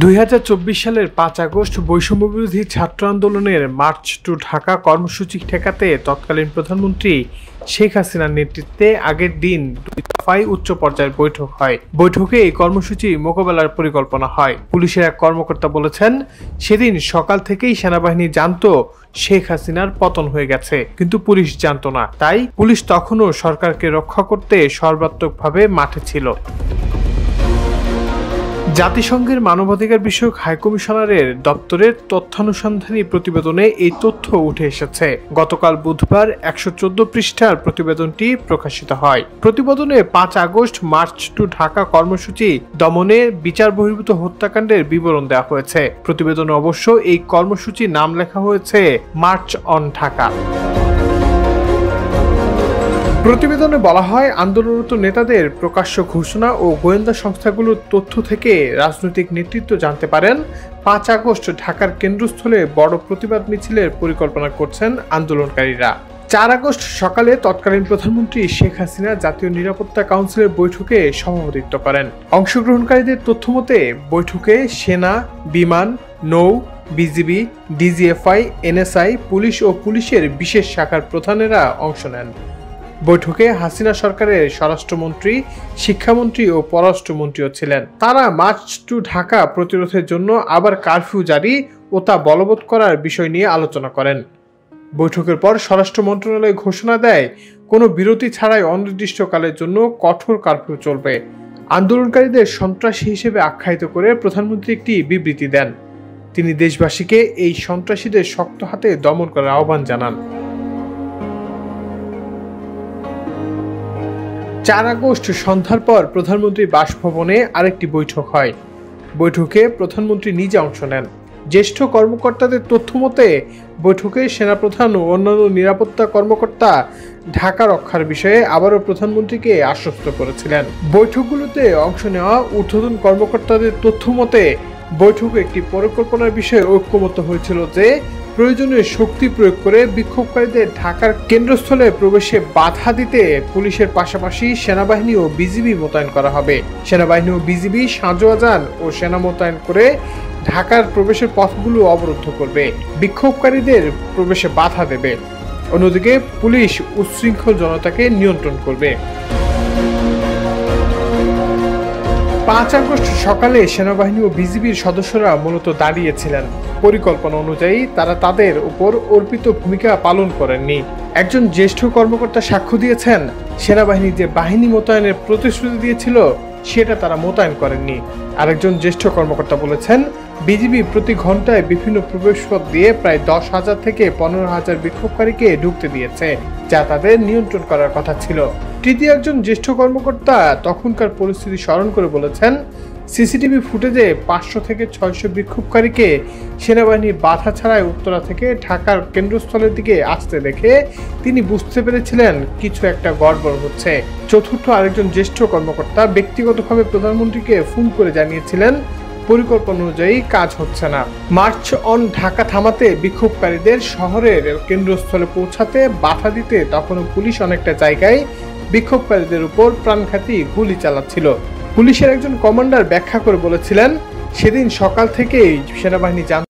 ২০২৪ সালের ৫ আগস্ট বৈষম্যবিরোধী ছাত্র আন্দোলনের মার্চ টু ঢাকা কর্মসূচি ঠেকাতে তৎকালীন প্রধানমন্ত্রী শেখ হাসিনার নেতৃত্বে আগের দিন ২ দফায় উচ্চ পর্যায়ের বৈঠক হয়। বৈঠকে এই কর্মসূচি মোকাবেলার পরিকল্পনা হয়। পুলিশের এক কর্মকর্তা বলেছেন, সেদিন সকাল থেকেই সেনাবাহিনী জানত শেখ হাসিনার পতন হয়ে গেছে, কিন্তু পুলিশ জানত না। তাই পুলিশ তখনও সরকারকে রক্ষা করতে সর্বাত্মকভাবে মাঠে ছিল। জাতিসংঘের মানবাধিকার বিষয়ক হাইকমিশনারের দপ্তরের তথ্যানুসন্ধানী প্রতিবেদনে এই তথ্য উঠে এসেছে। গতকাল বুধবার ১১৪ পৃষ্ঠার প্রতিবেদনটি প্রকাশিত হয়। প্রতিবেদনে ৫ আগস্ট মার্চ টু ঢাকা কর্মসূচি দমনে বিচার বহির্ভূত হত্যাকাণ্ডের বিবরণ দেওয়া হয়েছে। প্রতিবেদনে অবশ্য এই কর্মসূচির নাম লেখা হয়েছে মার্চ অন ঢাকা। প্রতিবেদনে বলা হয়, আন্দোলনরত নেতাদের প্রকাশ্য ঘোষণা ও গোয়েন্দা সংস্থাগুলোর তথ্য থেকে রাজনৈতিক নেতৃত্ব জানতে পারেন ৫ আগস্ট ঢাকার কেন্দ্রস্থলে বড় প্রতিবাদ মিছিলের পরিকল্পনা করছেন আন্দোলনকারীরা। ৪ আগস্ট সকালে তৎকালীন প্রধানমন্ত্রী শেখ হাসিনা জাতীয় নিরাপত্তা কাউন্সিলের বৈঠকে সভাপতিত্ব করেন। অংশগ্রহণকারীদের তথ্যমতে বৈঠকে সেনা, বিমান, নৌ, বিজিবি, ডিজিএফআই, এনএসআই, পুলিশ ও পুলিশের বিশেষ শাখার প্রধানেরা অংশ নেন। বৈঠকে হাসিনা সরকারের স্বরাষ্ট্রমন্ত্রী, শিক্ষামন্ত্রী ও পররাষ্ট্রমন্ত্রীও ছিলেন। তারা মার্চ টু ঢাকা প্রতিরোধের জন্য আবার কারফিউ জারি ও তা বলবৎ করার বিষয় নিয়ে আলোচনা করেন। বৈঠকের পর স্বরাষ্ট্র মন্ত্রণালয় ঘোষণা দেয়, কোনো বিরতি ছাড়াই অনির্দিষ্টকালের জন্য কঠোর কারফিউ চলবে। আন্দোলনকারীদের সন্ত্রাসী হিসেবে আখ্যায়িত করে প্রধানমন্ত্রী একটি বিবৃতি দেন। তিনি দেশবাসীকে এই সন্ত্রাসীদের শক্ত হাতে দমন করার আহ্বান জানান। ৪ আগস্ট সন্ধ্যার পর প্রধানমন্ত্রী বাসভবনে আরেকটি বৈঠক হয়। বৈঠকে প্রধানমন্ত্রী নিজে অংশ নেন। জ্যেষ্ঠ কর্মকর্তাদের তথ্যমতে বৈঠকে সেনাপ্রধান ও অন্যান্য নিরাপত্তা কর্মকর্তা ঢাকা রক্ষার বিষয়ে আবারও প্রধানমন্ত্রীকে আশ্বস্ত করেছিলেন। বৈঠকগুলোতে অংশ নেওয়া ঊর্ধ্বতন কর্মকর্তাদের তথ্যমতে বৈঠকে একটি পরিকল্পনার বিষয়ে ঐক্যমত্য হয়েছিল যে প্রয়োজনীয় শক্তি প্রয়োগ করে বিক্ষোভকারীদের ঢাকার কেন্দ্রস্থলে প্রবেশে বাধা দিতে পুলিশের পাশাপাশি সেনাবাহিনী ও বিজিবি মোতায়েন করা হবে। সেনাবাহিনী ও বিজিবি সাঁজোয়াজান ও সেনা মোতায়েন করে ঢাকার প্রবেশের পথগুলো অবরুদ্ধ করবে, বিক্ষোভকারীদের প্রবেশে বাধা দেবে। অন্যদিকে পুলিশ উচ্ছৃঙ্খল জনতাকে নিয়ন্ত্রণ করবে। ৫ আগস্ট সকালে সেনাবাহিনী ও বিজিবির সদস্যরা মূলত দাঁড়িয়েছিলেন। পরিকল্পনা অনুযায়ী তারা তাদের উপর অর্পিত ভূমিকা পালন করেননি। একজন জ্যেষ্ঠ কর্মকর্তা সাক্ষ্য দিয়েছেন, সেনাবাহিনী যে বাহিনী মোতায়েনের প্রতিশ্রুতি দিয়েছিল সেটা তারা মোতায়েন করেননি। আরেকজন জ্যেষ্ঠ কর্মকর্তা বলেছেন, বিজিবি প্রতি ঘন্টায় বিভিন্ন প্রবেশপথ দিয়ে প্রায় ১০,০০০ থেকে ১৫,০০০ বিক্ষোভকারীকে ঢুকতে দিয়েছে, যা তাদের নিয়ন্ত্রণ করার কথা ছিল। তৃতীয় একজন জ্যেষ্ঠ কর্মকর্তা তখনকার পরিস্থিতি স্মরণ করে বলেছেন, সিসিটিভি ফুটেজে ৫০০ থেকে ৬০০ বিক্ষোভকারীকে সেনাবাহিনী বাধা ছাড়াই উত্তরা থেকে ঢাকার কেন্দ্রস্থলের দিকে আসতে দেখে তিনি বুঝতে পেরেছিলেন কিছু একটা গড়বড় হচ্ছে। চতুর্থ আরেকজন জ্যেষ্ঠ কর্মকর্তা ব্যক্তিগতভাবে প্রধানমন্ত্রীকে ফোন করে জানিয়েছিলেন, পরিকল্পনা অনুযায়ী কাজ হচ্ছে না। মার্চ অন ঢাকা থামাতে বিক্ষোভকারীদের শহরের কেন্দ্রস্থলে পৌঁছাতে বাধা দিতে তখনও পুলিশ অনেকটা জায়গায় বিক্ষোভকারীদের উপর প্রাণঘাতী গুলি চালাচ্ছিল। পুলিশের একজন কমান্ডার ব্যাখ্যা করে বলেছিলেন, সেদিন সকাল থেকেই সেনাবাহিনী জানত